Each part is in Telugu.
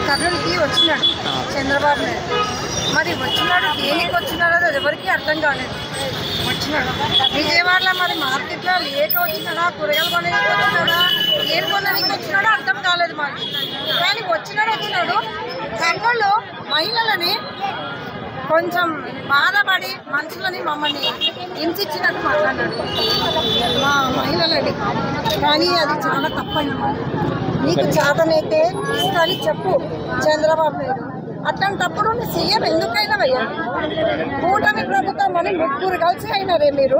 కర్నూలుకి వచ్చినాడు చంద్రబాబు నాయుడు. మరి వచ్చినాడు దేనికి వచ్చినాడో అది ఎవరికి అర్థం కాలేదు. వచ్చినాడు విజయవాడలో మరి మార్కెట్లో లేక వచ్చినాడా, కూరగాయలు కొనడానికి వచ్చినాడా, ఏం కొనడానికి వచ్చినాడో అర్థం కాలేదు మాకు. కానీ వచ్చినాడు కర్నూలు మహిళలని కొంచెం బాధపడి మనుషులని మమ్మల్ని హింసించినట్టు మాట్లాడాడు మా మహిళలని. కానీ అది చాలా తప్పైనమాట. నీకు చేతనైతే ఇస్తాని చెప్పు చంద్రబాబు నాయుడు. అట్లాంటప్పుడు నీ సీఎం ఎందుకైనా అయ్యా? కూటమి ప్రభుత్వం అని ముగ్గురు కలిసి అయినారే మీరు.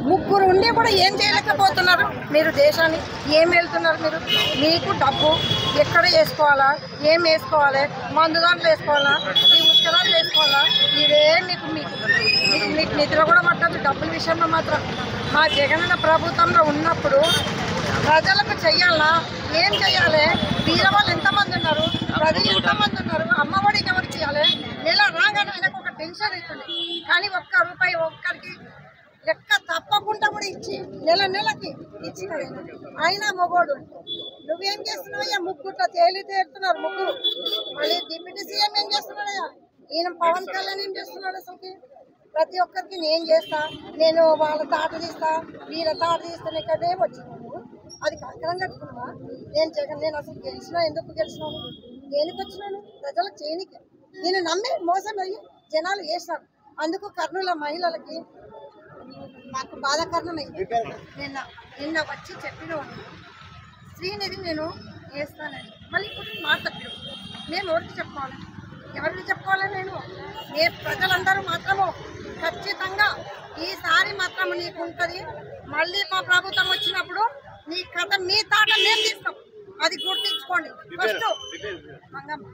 ముగ్గురు ఉండి కూడా ఏం చేయలేకపోతున్నారు మీరు. దేశాన్ని ఏం వెళ్తున్నారు మీరు? మీకు డబ్బు ఎక్కడ వేసుకోవాలా, ఏం వేసుకోవాలి, మందు దాంట్లో వేసుకోవాలా, ఈ ఉష్క దాంట్లో వేసుకోవాలా, ఇదే మీకు నిద్ర కూడా పట్టదు డబ్బుల విషయంలో మాత్రం. మా జగనన్న ప్రభుత్వంలో ఉన్నప్పుడు ప్రజలకు చెయ్యాలా, ఏం చెయ్యాలి, బీదవాళ్ళు ఎంతమంది ఉన్నారు, ప్రజలు ఎంతమంది ఉన్నారు, అమ్మఒడికి ఎవరికి చేయాలి, నెల రాగానే ఆయనకు ఒక టెన్షన్ అవుతుంది. కానీ ఒక్క రూపాయి ఒక్కరికి లెక్క తప్పకుండా కూడా ఇచ్చి నెలకి ఇచ్చినాడు ఆయన. మొగోడు నువ్వేం చేస్తున్నావయ్యా? ముగ్గుట్లో తేలుతున్నారు ముగ్గురు. మళ్ళీ డిప్యూటీ సీఎం ఏం చేస్తున్నాడయ్యా? ఈయన పవన్ కళ్యాణ్ ఏం చేస్తున్నాడు? అసలుకి ప్రతి ఒక్కరికి నేను చేస్తా, నేను వాళ్ళ తాట తీస్తా, వీళ్ళ తాట తీస్తాను ఇక్కడే వచ్చినాను. అది కంకరం కట్టుకున్నా. నేను అసలు గెలిచినా, ఎందుకు గెలిచినాను, దేనికి వచ్చినాను? ప్రజలకు చేయనికి. నేను నమ్మి మోసం అయ్యి జనాలు వేసినారు. అందుకు కర్నూలు మహిళలకి మాకు బాధాకరణమైంది. నిన్న వచ్చి చెప్పిన శ్రీనిధి నేను వేస్తానని మళ్ళీ ఇప్పుడు మాట్లాడు. నేను ఎవరికి చెప్పుకోవాలి? నేను ప్రజలందరూ మాత్రము ఖచ్చితంగా ఈసారి మాత్రం నీకు ఉంటుంది. మళ్ళీ మా ప్రభుత్వం వచ్చినప్పుడు నీ కథ మీ తాట మేము తీస్తాం. అది గుర్తించుకోండి. ఫస్ట్ మంగమ్మ